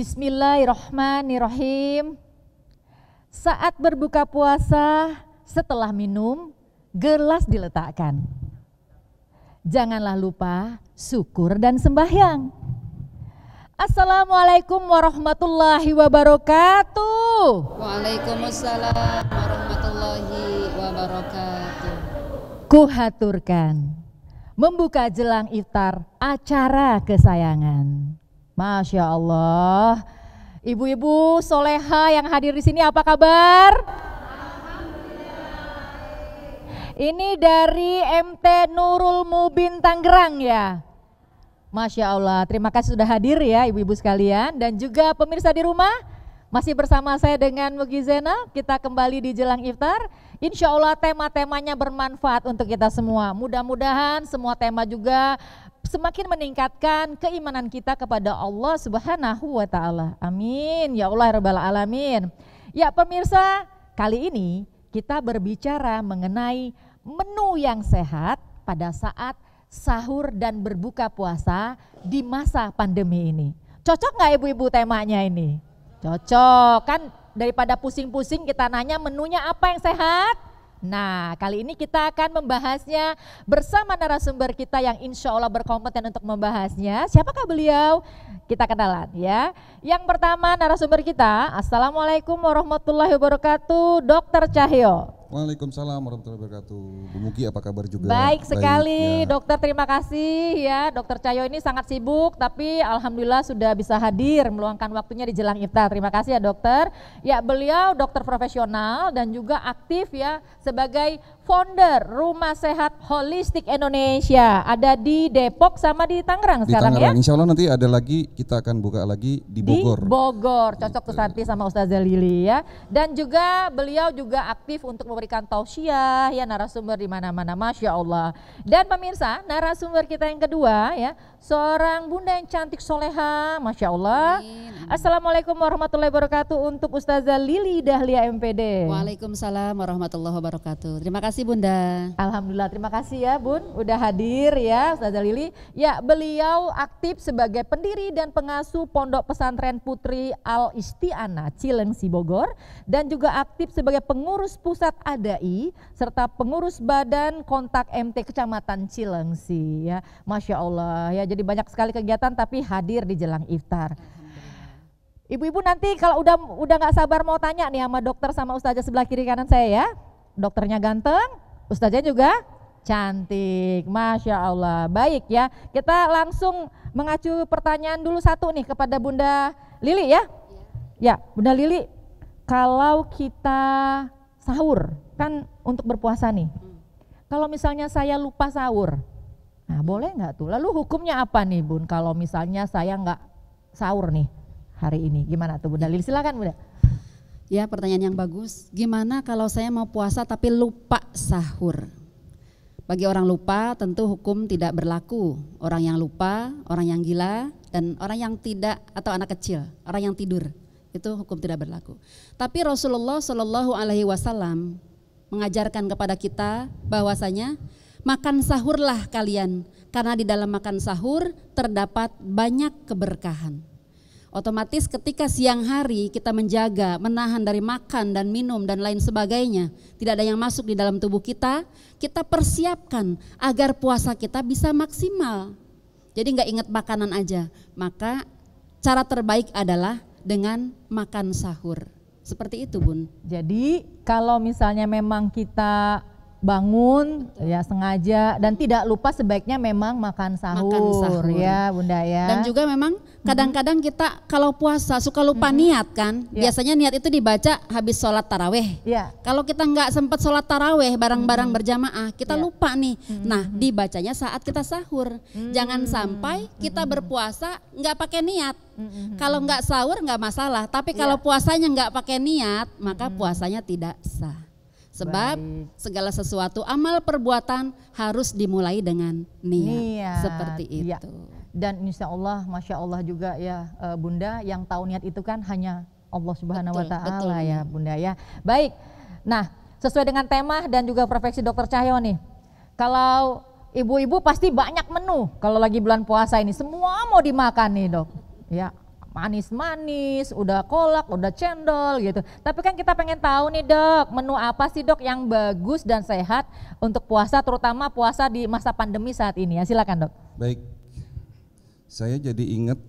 Bismillahirrahmanirrahim. Saat berbuka puasa, setelah minum, gelas diletakkan. Janganlah lupa syukur dan sembahyang. Assalamualaikum warahmatullahi wabarakatuh. Waalaikumsalam warahmatullahi wabarakatuh. Kuhaturkan membuka jelang iftar acara kesayangan. Masya Allah, ibu-ibu soleha yang hadir di sini apa kabar? Ini dari MT Nurul Mubin Tangerang ya. Masya Allah, terima kasih sudah hadir ya ibu-ibu sekalian. Dan juga pemirsa di rumah, masih bersama saya dengan Mugi Zainal. Kita kembali di jelang iftar. Insya Allah tema-temanya bermanfaat untuk kita semua. Mudah-mudahan semua tema juga semakin meningkatkan keimanan kita kepada Allah Subhanahu wa Ta'ala. Amin ya Allah Rabbal Alamin. Ya pemirsa, kali ini kita berbicara mengenai menu yang sehat pada saat sahur dan berbuka puasa di masa pandemi ini. Cocok nggak ibu-ibu temanya ini? Cocok kan, daripada pusing-pusing kita nanya menunya apa yang sehat. Nah, kali ini kita akan membahasnya bersama narasumber kita yang insya Allah berkompeten untuk membahasnya. Siapakah beliau? Kita kenalan ya. Yang pertama narasumber kita, Assalamualaikum warahmatullahi wabarakatuh, Dr. Cahyo. Waalaikumsalam warahmatullahi wabarakatuh. Bu Mugi apa kabar juga? Baik sekali ya. dokter, terima kasih ya. Dokter Cahyo ini sangat sibuk tapi alhamdulillah sudah bisa hadir meluangkan waktunya di jelang iftar. Terima kasih ya dokter. Ya beliau dokter profesional dan juga aktif ya sebagai founder Rumah Sehat Holistik Indonesia. Ada di Depok sama di Tangerang sekarang ya. Insya Allah nanti ada lagi, kita akan buka lagi di Bogor. Di Bogor, cocok tuh nanti sama Ustazah Lili ya. Dan juga beliau juga aktif untuk memberikan tausiah ya narasumber di mana-mana, Masya Allah. Dan pemirsa, narasumber kita yang kedua ya, seorang bunda yang cantik soleha, Masya Allah. Amin. Assalamualaikum warahmatullahi wabarakatuh untuk Ustazah Lili Dahlia MPD. Waalaikumsalam warahmatullahi wabarakatuh. Terima kasih Bunda. Alhamdulillah, terima kasih ya Bun, udah hadir ya Ustazah Lili. Ya beliau aktif sebagai pendiri dan pengasuh Pondok Pesantren Putri Al Isti'anah Cilengsi Bogor, dan juga aktif sebagai pengurus pusat ADAI serta pengurus Badan Kontak MT Kecamatan Cilengsi ya. Masya Allah ya, jadi banyak sekali kegiatan tapi hadir di jelang iftar. Ibu-ibu nanti kalau udah nggak sabar mau tanya nih sama dokter sama ustazah sebelah kiri kanan saya ya. Dokternya ganteng, ustazah juga cantik, Masya Allah. Baik ya, kita langsung mengacu pertanyaan dulu satu nih kepada Bunda Lili ya. Ya Bunda Lili, kalau kita sahur kan untuk berpuasa nih, kalau misalnya saya lupa sahur, nah boleh nggak tuh? Lalu hukumnya apa nih Bun kalau misalnya saya nggak sahur nih hari ini? Gimana tuh Bunda Lili? Silakan Bunda. Ya pertanyaan yang bagus. Gimana kalau saya mau puasa tapi lupa sahur? Bagi orang lupa tentu hukum tidak berlaku. Orang yang lupa, orang yang gila, dan orang yang tidak atau anak kecil, orang yang tidur, itu hukum tidak berlaku. Tapi Rasulullah Shallallahu Alaihi Wasallam mengajarkan kepada kita bahwasanya makan sahurlah kalian, karena di dalam makan sahur terdapat banyak keberkahan. Otomatis ketika siang hari kita menjaga, menahan dari makan dan minum dan lain sebagainya, tidak ada yang masuk di dalam tubuh kita, kita persiapkan agar puasa kita bisa maksimal. Jadi nggak ingat makanan aja, maka cara terbaik adalah dengan makan sahur. Seperti itu Bun. Jadi kalau misalnya memang kita bangun ya sengaja dan tidak lupa sebaiknya memang makan sahur ya Bunda ya. Dan juga memang kadang-kadang kita kalau puasa suka lupa niat kan. Biasanya niat itu dibaca habis sholat taraweh. Kalau kita nggak sempat sholat taraweh bareng-bareng berjamaah, kita lupa nih. Nah dibacanya saat kita sahur. Jangan sampai kita berpuasa nggak pakai niat. Kalau nggak sahur nggak masalah, tapi kalau puasanya nggak pakai niat maka puasanya tidak sah. Sebab segala sesuatu amal perbuatan harus dimulai dengan niat. Seperti itu. Ya. Dan insya Allah, Masya Allah juga ya Bunda, yang tahu niat itu kan hanya Allah Subhanahu wa Ta'ala ya Bunda ya. Baik, nah sesuai dengan tema dan juga profesi Dokter Cahyo nih. Kalau ibu-ibu pasti banyak menu kalau lagi bulan puasa ini, semua mau dimakan nih Dok. Ya, manis-manis, udah kolak, udah cendol gitu. Tapi kan kita pengen tahu nih dok, menu apa sih dok yang bagus dan sehat untuk puasa, terutama puasa di masa pandemi saat ini ya. Silakan dok. Baik, saya jadi ingat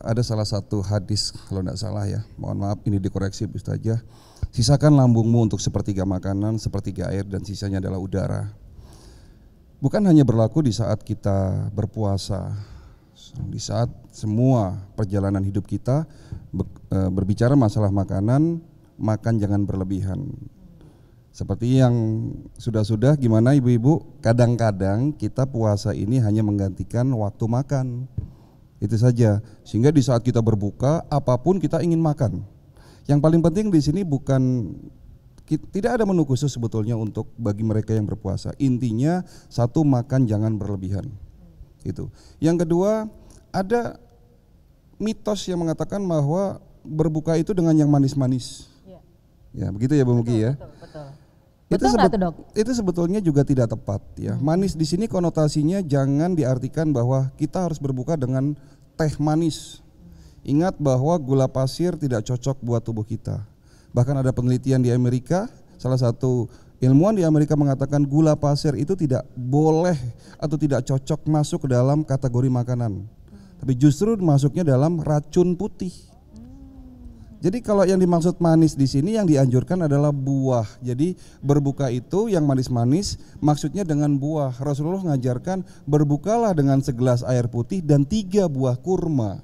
ada salah satu hadis kalau tidak salah ya, mohon maaf ini dikoreksi Bu Ustazah. Sisakan lambungmu untuk sepertiga makanan, sepertiga air, dan sisanya adalah udara. Bukan hanya berlaku di saat kita berpuasa, di saat semua perjalanan hidup kita berbicara masalah makanan, makan jangan berlebihan. Seperti yang sudah-sudah gimana ibu-ibu, kadang-kadang kita puasa ini hanya menggantikan waktu makan. Itu saja, sehingga di saat kita berbuka, apapun kita ingin makan. Yang paling penting di sini tidak ada menu khusus sebetulnya untuk bagi mereka yang berpuasa. Intinya satu, makan jangan berlebihan. Itu. Yang kedua, ada mitos yang mengatakan bahwa berbuka itu dengan yang manis-manis. Ya, begitu ya Bu Mugi ya. Itu sebetulnya juga tidak tepat ya. Manis di sini konotasinya jangan diartikan bahwa kita harus berbuka dengan teh manis. Ingat bahwa gula pasir tidak cocok buat tubuh kita. Bahkan ada penelitian di Amerika, salah satu ilmuwan di Amerika mengatakan gula pasir itu tidak boleh atau tidak cocok masuk ke dalam kategori makanan. Tapi justru masuknya dalam racun putih. Jadi kalau yang dimaksud manis di sini yang dianjurkan adalah buah. Jadi berbuka itu yang manis-manis maksudnya dengan buah. Rasulullah mengajarkan berbukalah dengan segelas air putih dan 3 buah kurma.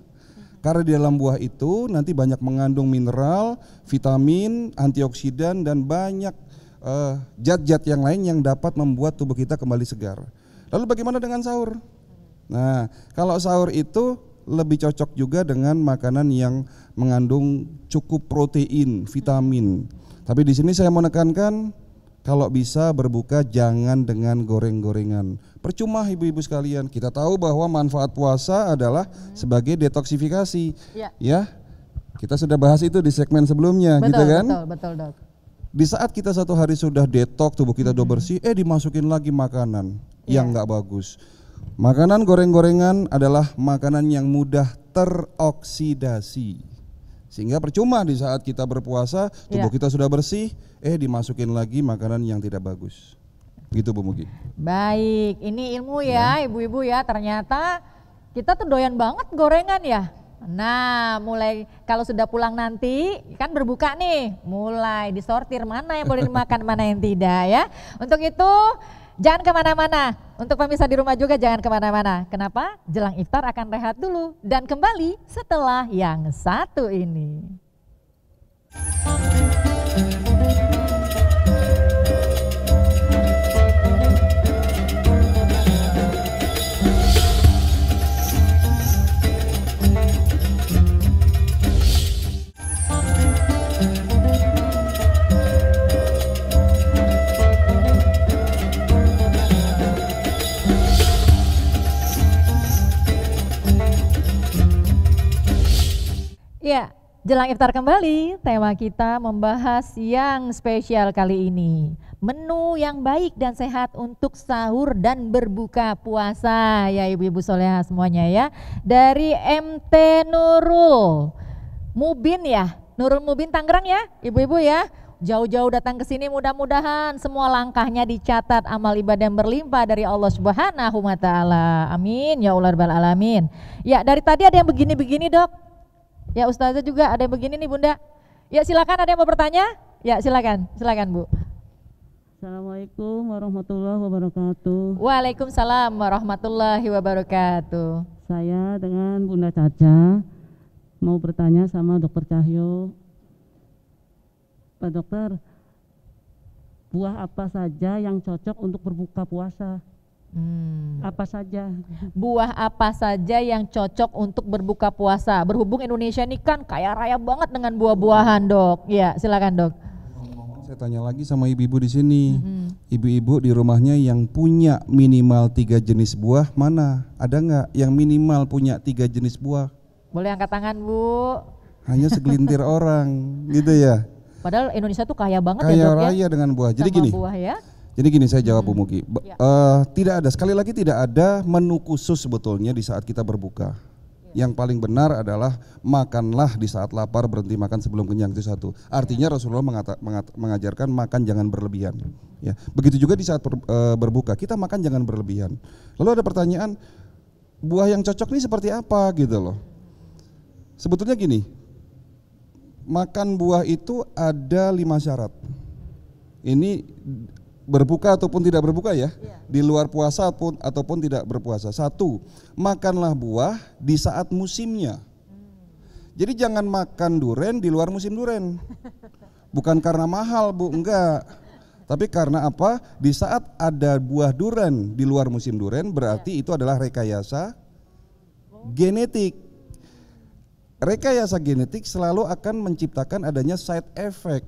Karena di dalam buah itu nanti banyak mengandung mineral, vitamin, antioksidan dan banyak zat-zat yang lain yang dapat membuat tubuh kita kembali segar. Lalu bagaimana dengan sahur? Nah, kalau sahur itu lebih cocok juga dengan makanan yang mengandung cukup protein, vitamin. Tapi di sini saya mau menekankan kalau bisa berbuka jangan dengan goreng-gorengan. Percuma ibu-ibu sekalian, kita tahu bahwa manfaat puasa adalah sebagai detoksifikasi. Ya, kita sudah bahas itu di segmen sebelumnya, gitu kan? Betul, dok. Di saat kita satu hari sudah detox, tubuh kita udah bersih, dimasukin lagi makanan yang nggak bagus. Makanan goreng-gorengan adalah makanan yang mudah teroksidasi. Sehingga percuma di saat kita berpuasa, tubuh kita sudah bersih, dimasukin lagi makanan yang tidak bagus. Gitu Bu Mugi. Baik, ini ilmu ya ibu-ibu ya, ternyata kita tuh doyan banget gorengan ya. Nah, mulai kalau sudah pulang nanti kan berbuka nih, mulai disortir mana yang boleh dimakan, mana yang tidak ya. Untuk itu jangan kemana-mana, untuk pemirsa di rumah juga jangan kemana-mana. Kenapa? Jelang iftar akan rehat dulu dan kembali setelah yang satu ini. Ya, jelang iftar kembali, tema kita membahas yang spesial kali ini. Menu yang baik dan sehat untuk sahur dan berbuka puasa ya ibu-ibu soleha semuanya ya. Dari MT Nurul Mubin ya, Nurul Mubin Tangerang ya ibu-ibu ya. Jauh-jauh datang ke sini, mudah-mudahan semua langkahnya dicatat amal ibadah yang berlimpah dari Allah Subhanahu wa taala. Amin ya Allah rabbal alamin. Ya, dari tadi ada yang begini-begini, Dok. Ya Ustazah juga ada yang begini nih Bunda. Ya silakan, ada yang mau bertanya? Ya silakan Bu. Assalamualaikum warahmatullahi wabarakatuh. Waalaikumsalam warahmatullahi wabarakatuh. Saya dengan Bunda Caca mau bertanya sama Dokter Cahyo. Pak Dokter, buah apa saja yang cocok untuk berbuka puasa? Apa saja? Buah apa saja yang cocok untuk berbuka puasa? Berhubung Indonesia ini kan kaya raya banget dengan buah-buahan, Dok. Ya, silakan, Dok. Saya tanya lagi sama ibu-ibu di sini. Ibu-ibu di rumahnya yang punya minimal 3 jenis buah mana? Ada nggak yang minimal punya 3 jenis buah? Boleh angkat tangan, Bu. Hanya segelintir orang, gitu ya. Padahal Indonesia tuh kaya banget kaya ya, Dok, raya dengan buah. Jadi sama gini. Buah ya. Jadi gini saya jawab Bu Mugi, tidak ada, sekali lagi tidak ada menu khusus sebetulnya di saat kita berbuka. Yang paling benar adalah makanlah di saat lapar, berhenti makan sebelum kenyang, itu satu. Artinya Rasulullah mengajarkan makan jangan berlebihan. Ya, begitu juga di saat berbuka, kita makan jangan berlebihan. Lalu ada pertanyaan, buah yang cocok ini seperti apa gitu loh. Sebetulnya gini, makan buah itu ada 5 syarat. Ini berbuka ataupun tidak berbuka ya, di luar puasa ataupun tidak berpuasa. 1, makanlah buah di saat musimnya. Jadi jangan makan duren di luar musim duren. Bukan karena mahal Bu, enggak. Tapi karena apa? Di saat ada buah duren di luar musim duren, berarti itu adalah rekayasa genetik. Rekayasa genetik selalu akan menciptakan adanya side effect.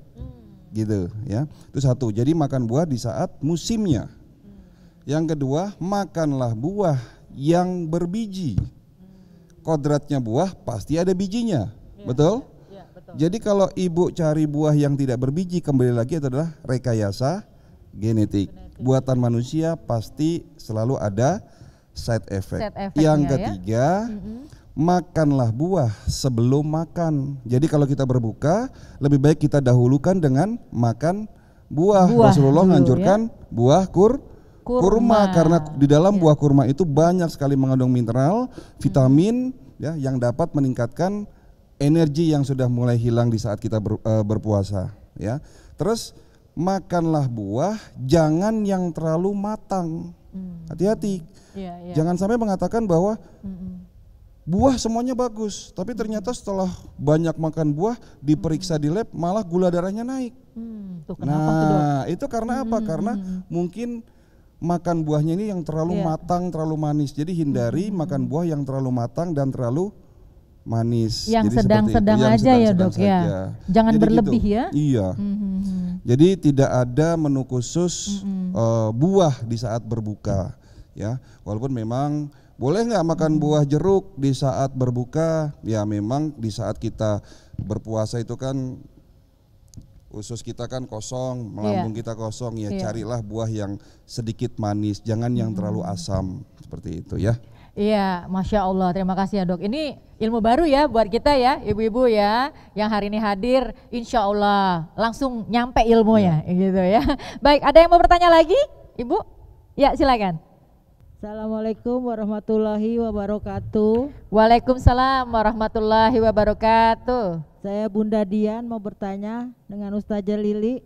Gitu ya, itu 1. Jadi makan buah di saat musimnya. Yang kedua, makanlah buah yang berbiji. Kodratnya buah pasti ada bijinya, betul? Betul. Jadi kalau ibu cari buah yang tidak berbiji, kembali lagi itu adalah rekayasa genetik. Buatan manusia pasti selalu ada side effect. Yang ketiga, makanlah buah sebelum makan. Jadi kalau kita berbuka, lebih baik kita dahulukan dengan makan buah. Rasulullah menganjurkan buah kurma karena di dalam buah kurma itu banyak sekali mengandung mineral, vitamin ya yang dapat meningkatkan energi yang sudah mulai hilang di saat kita berpuasa ya. Terus makanlah buah jangan yang terlalu matang. Hati-hati. Jangan sampai mengatakan bahwa buah semuanya bagus, tapi ternyata setelah banyak makan buah diperiksa di lab malah gula darahnya naik. Tuh, kenapa itu karena apa? Karena mungkin makan buahnya ini yang terlalu matang, terlalu manis. Jadi hindari makan buah yang terlalu matang dan terlalu manis. Yang sedang-sedang aja ya Dok ya. Jangan jadi berlebih gitu. Ya. Iya. Jadi tidak ada menu khusus buah di saat berbuka ya. Walaupun memang boleh nggak makan buah jeruk di saat berbuka? Ya memang di saat kita berpuasa itu kan usus kita kan kosong, lambung kita kosong ya. Carilah buah yang sedikit manis, jangan yang terlalu asam seperti itu ya. Iya, Masya Allah, terima kasih ya Dok. Ini ilmu baru ya buat kita ya, ibu-ibu ya, yang hari ini hadir, insya Allah langsung nyampe ilmunya gitu ya. Baik, ada yang mau bertanya lagi, Ibu? Ya silakan. Assalamualaikum warahmatullahi wabarakatuh. Waalaikumsalam warahmatullahi wabarakatuh. Saya Bunda Dian mau bertanya dengan Ustazah Lili,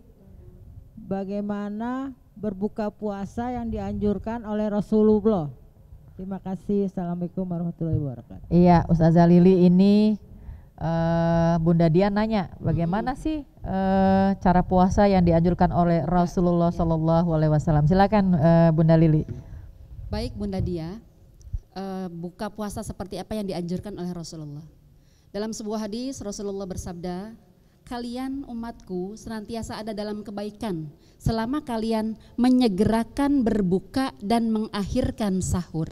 bagaimana berbuka puasa yang dianjurkan oleh Rasulullah? Terima kasih. Assalamualaikum warahmatullahi wabarakatuh. Iya, Ustazah Lili ini Bunda Dian nanya, bagaimana sih cara puasa yang dianjurkan oleh Rasulullah SAW? Silakan Bunda Lili. Baik Bunda Dia, buka puasa seperti apa yang dianjurkan oleh Rasulullah. Dalam sebuah hadis Rasulullah bersabda, kalian umatku senantiasa ada dalam kebaikan selama kalian menyegerakan berbuka dan mengakhirkan sahur.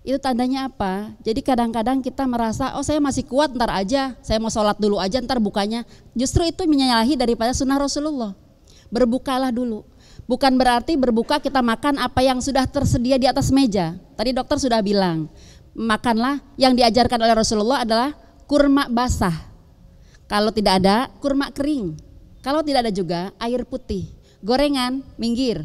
Itu tandanya apa? Jadi kadang-kadang kita merasa, oh saya masih kuat, ntar aja, saya mau sholat dulu aja, ntar bukanya. Justru itu menyalahi daripada sunnah Rasulullah. Berbukalah dulu. Bukan berarti berbuka kita makan apa yang sudah tersedia di atas meja. Tadi dokter sudah bilang, makanlah yang diajarkan oleh Rasulullah adalah kurma basah. Kalau tidak ada, kurma kering. Kalau tidak ada juga, air putih. Gorengan, minggir.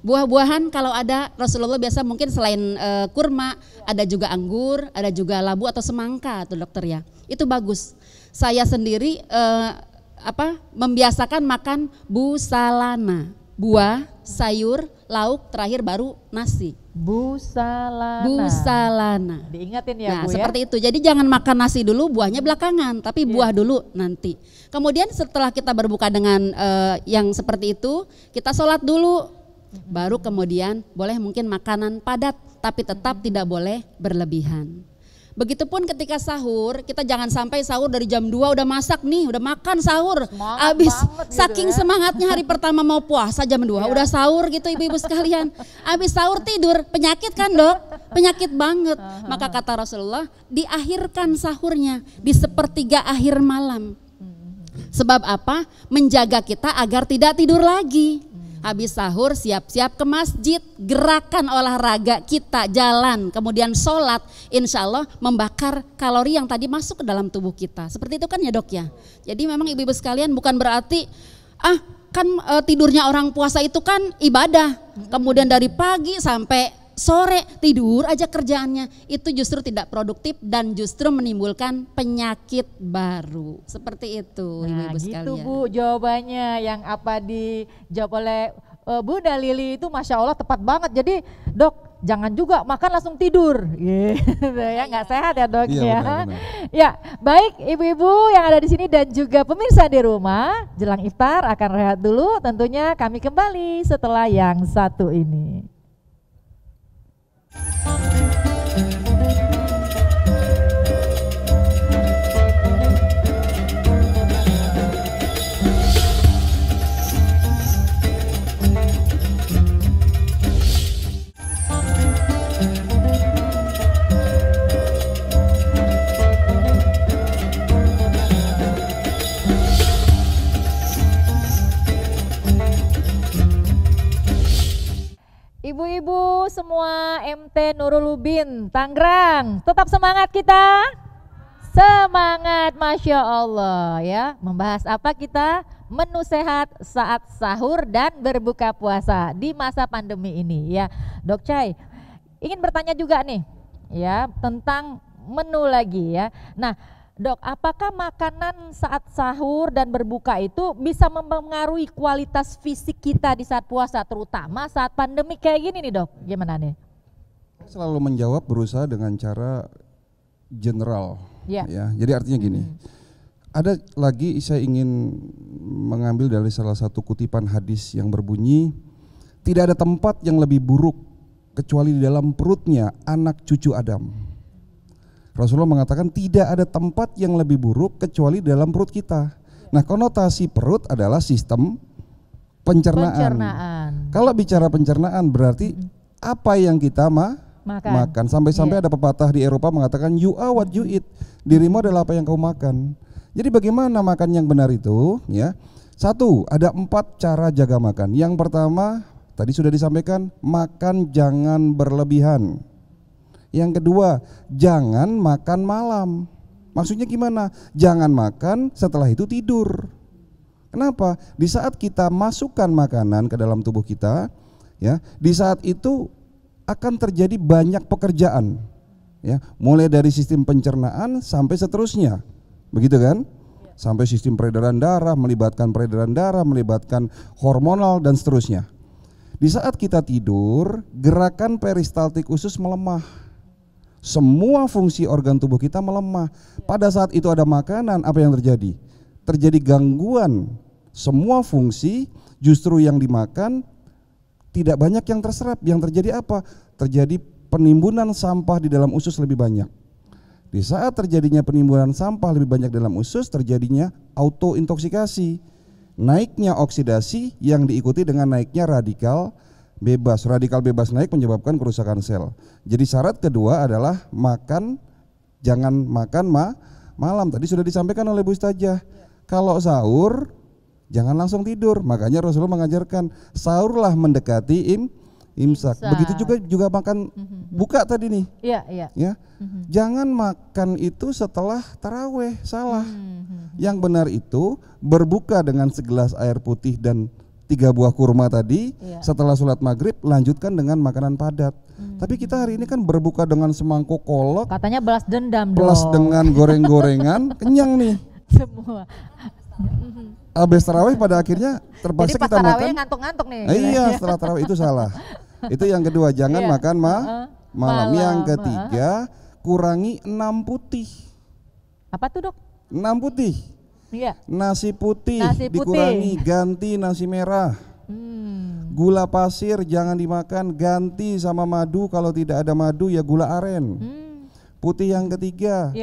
Buah-buahan kalau ada, Rasulullah biasa mungkin selain kurma, ada juga anggur, ada juga labu atau semangka tuh dokter ya. Itu bagus. Saya sendiri membiasakan makan busalana. Buah, sayur, lauk, terakhir baru nasi. Busalana. Diingatin ya nah, Bu ya. Seperti itu. Jadi jangan makan nasi dulu, buahnya belakangan, tapi buah dulu nanti. Kemudian setelah kita berbuka dengan yang seperti itu, kita sholat dulu. Baru kemudian boleh mungkin makanan padat, tapi tetap tidak boleh berlebihan. Begitupun ketika sahur, kita jangan sampai sahur dari jam 2 udah masak nih, udah makan sahur. Abis saking semangatnya hari pertama mau puasa jam 2 udah sahur gitu ibu-ibu sekalian. Abis sahur tidur, penyakit kan Dok? Penyakit banget. Maka kata Rasulullah, diakhirkan sahurnya di sepertiga akhir malam. Sebab apa? Menjaga kita agar tidak tidur lagi. Habis sahur siap-siap ke masjid, gerakan olahraga kita jalan, kemudian sholat, insya Allah membakar kalori yang tadi masuk ke dalam tubuh kita. Seperti itu kan ya dok ya. Jadi memang ibu-ibu sekalian bukan berarti tidurnya orang puasa itu kan ibadah. Kemudian dari pagi sampai sore tidur aja kerjaannya, itu justru tidak produktif dan justru menimbulkan penyakit baru. Seperti itu ibu-ibu sekalian. Gitu Bu jawabannya yang apa dijawab oleh Bu Dalili itu Masya Allah tepat banget. Jadi dok jangan juga makan langsung tidur gitu ya, nggak sehat ya dok Iya, ya. benar-benar. Ya baik ibu-ibu yang ada di sini dan juga pemirsa di rumah, jelang iftar akan rehat dulu, tentunya kami kembali setelah yang satu ini. Ibu-ibu semua MT Nurul Mubin Tangerang, tetap semangat kita? Semangat Masya Allah ya. Membahas apa kita? Menu sehat saat sahur dan berbuka puasa di masa pandemi ini ya. Dok Cai, ingin bertanya juga nih ya tentang menu lagi ya. Nah dok, apakah makanan saat sahur dan berbuka itu bisa mempengaruhi kualitas fisik kita di saat puasa, terutama saat pandemi kayak gini nih dok? Gimana nih? Saya selalu menjawab berusaha dengan cara general. Ya. Ya, jadi artinya gini. Ada lagi saya ingin mengambil dari salah satu kutipan hadis yang berbunyi, tidak ada tempat yang lebih buruk kecuali di dalam perutnya anak cucu Adam. Rasulullah mengatakan tidak ada tempat yang lebih buruk kecuali dalam perut kita. Nah, konotasi perut adalah sistem pencernaan. Kalau bicara pencernaan berarti apa yang kita makan. Sampai-sampai ada pepatah di Eropa mengatakan you are what you eat. Dirimu adalah apa yang kau makan. Jadi bagaimana makan yang benar itu? Ya, satu, ada 4 cara jaga makan. Yang pertama tadi sudah disampaikan, makan jangan berlebihan. Yang kedua, jangan makan malam. Maksudnya gimana? Jangan makan setelah itu tidur. Kenapa? Di saat kita masukkan makanan ke dalam tubuh kita, ya, di saat itu akan terjadi banyak pekerjaan, ya, mulai dari sistem pencernaan sampai seterusnya, begitu kan? Sampai sistem peredaran darah, melibatkan hormonal dan seterusnya. Di saat kita tidur, gerakan peristaltik usus melemah. Semua fungsi organ tubuh kita melemah. Pada saat itu ada makanan, apa yang terjadi? Terjadi gangguan. Semua fungsi justru yang dimakan tidak banyak yang terserap. Yang terjadi apa? Terjadi penimbunan sampah di dalam usus lebih banyak. Di saat terjadinya penimbunan sampah lebih banyak dalam usus, terjadinya autointoksikasi. Naiknya oksidasi yang diikuti dengan naiknya radikal bebas. Radikal bebas naik menyebabkan kerusakan sel. Jadi syarat kedua adalah jangan makan malam. Tadi sudah disampaikan oleh Bu Ustazah. Kalau sahur jangan langsung tidur. Makanya Rasulullah mengajarkan sahurlah mendekati imsak. Begitu juga makan buka tadi nih. Iya. Ya. Jangan makan itu setelah taraweh, salah. Yang benar itu berbuka dengan segelas air putih dan 3 buah kurma tadi, setelah sholat maghrib lanjutkan dengan makanan padat. Tapi kita hari ini kan berbuka dengan semangkuk kolak, katanya balas dendam plus dong. dengan goreng-gorengan, kenyang nih. Semua. Habis tarawih pada akhirnya terpaksa Jadi pas kita makan. tarawihnya ngantuk-ngantuk nih. Iya, setelah tarawih itu salah. Itu yang kedua, jangan makan malam. Yang ketiga, kurangi 6 putih. Apa tuh dok? 6 putih. Iya. Nasi putih Nasi putih. dikurangi, ganti nasi merah. Gula pasir jangan dimakan, ganti sama madu. Kalau tidak ada madu ya gula aren. Putih yang ketiga,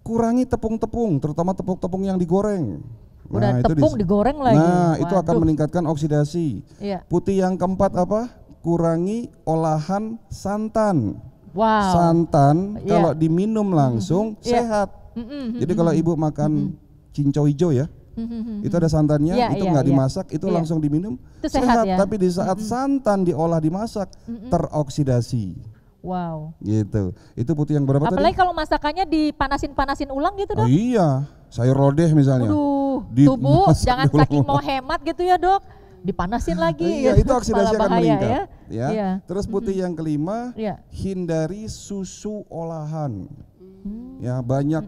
kurangi tepung-tepung, terutama tepung-tepung yang digoreng. Udah tepung digoreng lagi. Nah, itu akan meningkatkan oksidasi. Putih yang keempat apa? Kurangi olahan santan. Wow. Santan kalau diminum langsung sehat. Jadi kalau ibu makan cincau hijau ya, Itu ada santannya, Iya, itu iya, nggak iya. dimasak, itu Iya. langsung diminum Itu sehat ya? Tapi di saat santan diolah dimasak teroksidasi, Wow. gitu. Itu putih yang berapa Apalagi tadi? kalau masakannya dipanasin-panasin ulang gitu Oh dok. iya, sayur lodeh misalnya. Waduh, Di- tubuh masak jangan diulang. saking mau hemat gitu ya dok, dipanasin lagi. Iya, gitu. itu oksidasi Malah akan bahaya meningkat. ya. Ya. Iya. Terus putih yang kelima, Iya. hindari susu olahan. Ya, banyak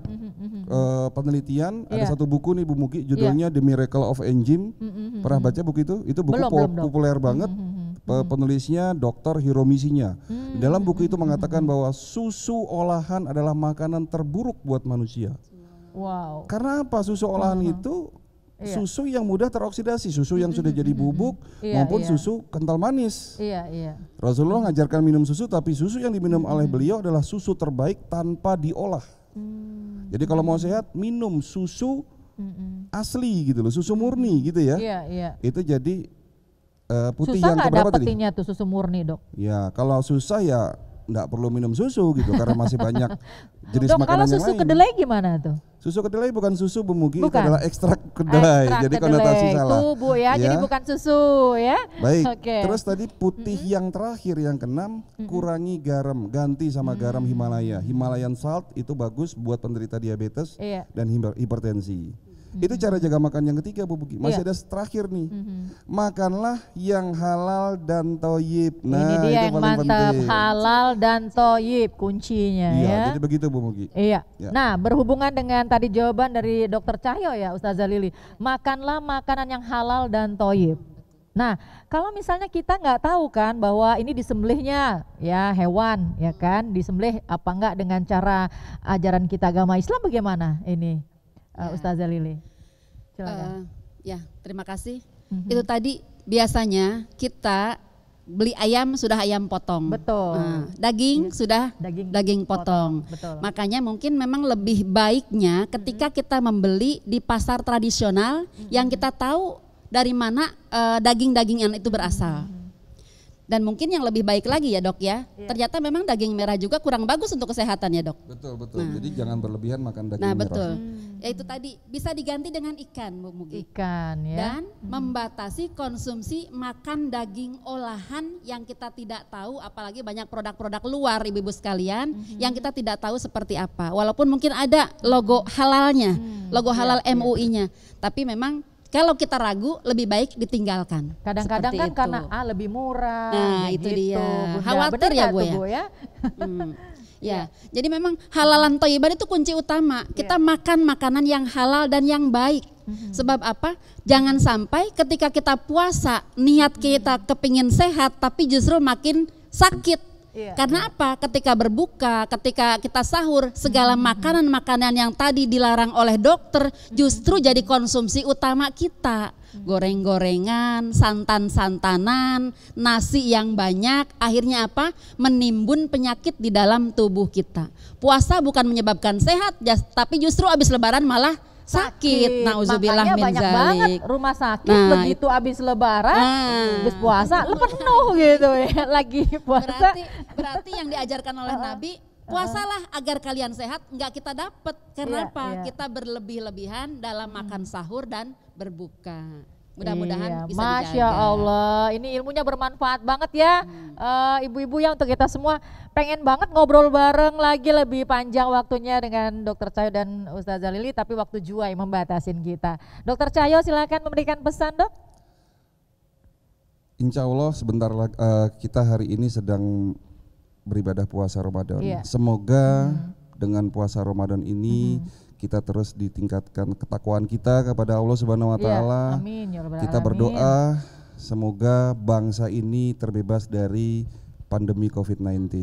penelitian. Iya. Ada satu buku nih Bu Mugi, judulnya The Miracle of Enzyme. Pernah baca buku itu? Itu buku Belum, Dok. populer banget. Penulisnya Dr. Hiromisinya. Dalam buku itu mengatakan bahwa susu olahan adalah makanan terburuk buat manusia. Wow. Karena apa? Susu olahan itu susu yang mudah teroksidasi, susu yang sudah jadi bubuk Iya, maupun iya. susu kental manis. Iya, iya. Rasulullah ngajarkan minum susu, tapi susu yang diminum oleh beliau adalah susu terbaik tanpa diolah. Jadi kalau mau sehat, minum susu asli gitu loh, susu murni gitu ya. Iya, iya. Itu jadi putih Susah yang nggak keberapa tadi? dapetinnya tuh susu murni dok? Ya kalau susah ya nggak perlu minum susu gitu karena masih banyak jenis Dok, kalau makanan yang susu lain. kedelai gimana tuh? Susu kedelai bukan susu Bu Mugi, itu Bukan. adalah ekstrak kedelai. Ekstrak Jadi kedelai. konotasi salah. Tuh Bu ya, jadi bukan susu ya. Baik. Oke. Terus tadi putih yang terakhir yang keenam, kurangi garam, ganti sama garam Himalaya. Himalayan salt itu bagus buat penderita diabetes Iya. dan hipertensi. Itu cara jaga makan yang ketiga Bu Buki. Masih Iya. ada terakhir nih. Makanlah yang halal dan toyib. Ini Nah, dia itu yang paling mantap, penting. halal dan toyib kuncinya Iya, ya. jadi begitu Bu Mugi. Iya. Ya. Nah, berhubungan dengan tadi jawaban dari Dokter Cahyo ya, Ustazah Lili, makanlah makanan yang halal dan toyib. Nah, kalau misalnya kita nggak tahu kan bahwa ini disembelihnya ya hewan, ya kan, disembelih apa enggak dengan cara ajaran kita agama Islam bagaimana ini, Ustazah Lili? Silakan. Ya, terima kasih. Itu tadi biasanya kita beli ayam sudah ayam potong. Betul. Nah, daging sudah daging potong. Betul. Makanya mungkin memang lebih baiknya ketika kita membeli di pasar tradisional yang kita tahu dari mana daging-dagingan itu berasal. Dan mungkin yang lebih baik lagi ya dok ya, ternyata memang daging merah juga kurang bagus untuk kesehatan ya dok. Betul, betul. Jadi jangan berlebihan makan daging Nah merah. betul, ya itu tadi bisa diganti dengan ikan Bu Mugi. Ikan ya. Dan membatasi konsumsi makan daging olahan yang kita tidak tahu, apalagi banyak produk-produk luar ibu-ibu sekalian yang kita tidak tahu seperti apa. Walaupun mungkin ada logo halalnya, logo halal MUI-nya, tapi memang kalau kita ragu lebih baik ditinggalkan. Kadang-kadang Seperti kan itu. karena lebih murah. Nah, gitu, itu dia. Bunda. Khawatir Bener ya, nggak Bu, tuh, ya? Ya, jadi memang halalan thayyiban itu kunci utama. Kita makan makanan yang halal dan yang baik. Sebab apa? Jangan sampai ketika kita puasa niat kita kepingin sehat tapi justru makin sakit. Iya, Karena apa? Ketika berbuka, ketika kita sahur, segala makanan-makanan yang tadi dilarang oleh dokter justru jadi konsumsi utama kita. Goreng-gorengan, santan-santanan, nasi yang banyak, akhirnya apa? Menimbun penyakit di dalam tubuh kita. Puasa bukan menyebabkan sehat, tapi justru habis lebaran malah sakit. Nauzubillah Makanya min banyak banget zalik. rumah sakit Nah, begitu habis lebaran, Nah. habis puasa penuh gitu ya, lagi puasa. Berarti yang diajarkan oleh Nabi, puasalah agar kalian sehat, enggak kita dapat. Karena Iya, apa? iya. Kita berlebih-lebihan dalam makan sahur dan berbuka. Mudah-mudahan Iya, bisa Masya dijaga. Allah, ini ilmunya bermanfaat banget ya, ibu-ibu ya, untuk kita semua. Pengen banget ngobrol bareng lagi lebih panjang waktunya dengan Dokter Cahyo dan Ustazah Lili, tapi waktu jua yang membatasin kita. Dokter Cahyo silakan memberikan pesan dok. Insya Allah sebentar lagi kita hari ini sedang beribadah puasa Ramadan. Iya. Semoga dengan puasa Ramadan ini kita terus ditingkatkan ketakwaan kita kepada Allah Subhanahu wa taala. Iya, amin ya rabbal Kita alamin. berdoa semoga bangsa ini terbebas dari pandemi COVID-19.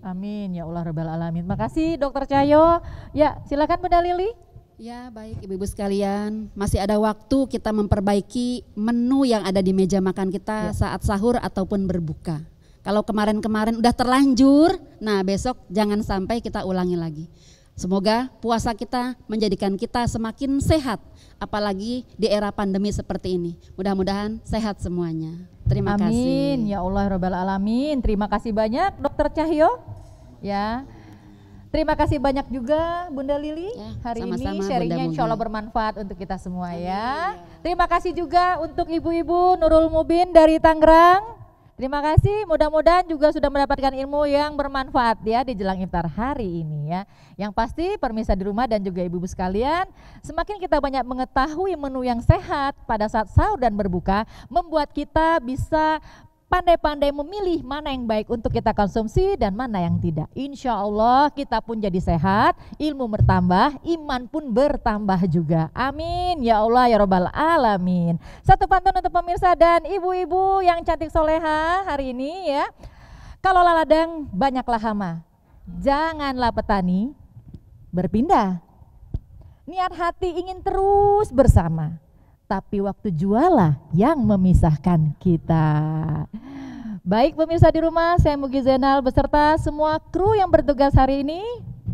Amin ya Allah rabbal alamin. Makasih Dokter Cahyo. Ya, silakan Bunda Lili. Ya baik ibu-ibu sekalian, masih ada waktu kita memperbaiki menu yang ada di meja makan kita saat sahur ataupun berbuka. Kalau kemarin-kemarin udah terlanjur, nah besok jangan sampai kita ulangi lagi. Semoga puasa kita menjadikan kita semakin sehat, apalagi di era pandemi seperti ini. Mudah-mudahan sehat semuanya. Terima kasih. Amin ya Allah rabbal alamin. Terima kasih banyak Dokter Cahyo. Ya. Terima kasih banyak juga Bunda Lili Ya, hari sama-sama, ini sharingnya Bunda insya Allah Mugi. bermanfaat untuk kita semua ya. Terima kasih juga untuk Ibu-Ibu Nurul Mubin dari Tangerang. Terima kasih, mudah-mudahan juga sudah mendapatkan ilmu yang bermanfaat ya di jelang iftar hari ini ya. Yang pasti pemirsa di rumah dan juga ibu-ibu sekalian, semakin kita banyak mengetahui menu yang sehat pada saat sahur dan berbuka, membuat kita bisa pandai-pandai memilih mana yang baik untuk kita konsumsi dan mana yang tidak. Insya Allah kita pun jadi sehat, ilmu bertambah, iman pun bertambah juga. Amin ya Allah ya Rabbal Alamin. Satu pantun untuk pemirsa dan ibu-ibu yang cantik soleha hari ini ya. Kalau ladang banyaklah hama, janganlah petani berpindah. Niat hati ingin terus bersama, tapi waktu jualah yang memisahkan kita. Baik pemirsa di rumah, saya Mugi Zainal beserta semua kru yang bertugas hari ini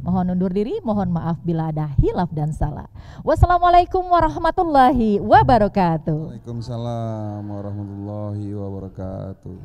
mohon undur diri, mohon maaf bila ada hilaf dan salah. Wassalamualaikum warahmatullahi wabarakatuh. Waalaikumsalam warahmatullahi wabarakatuh.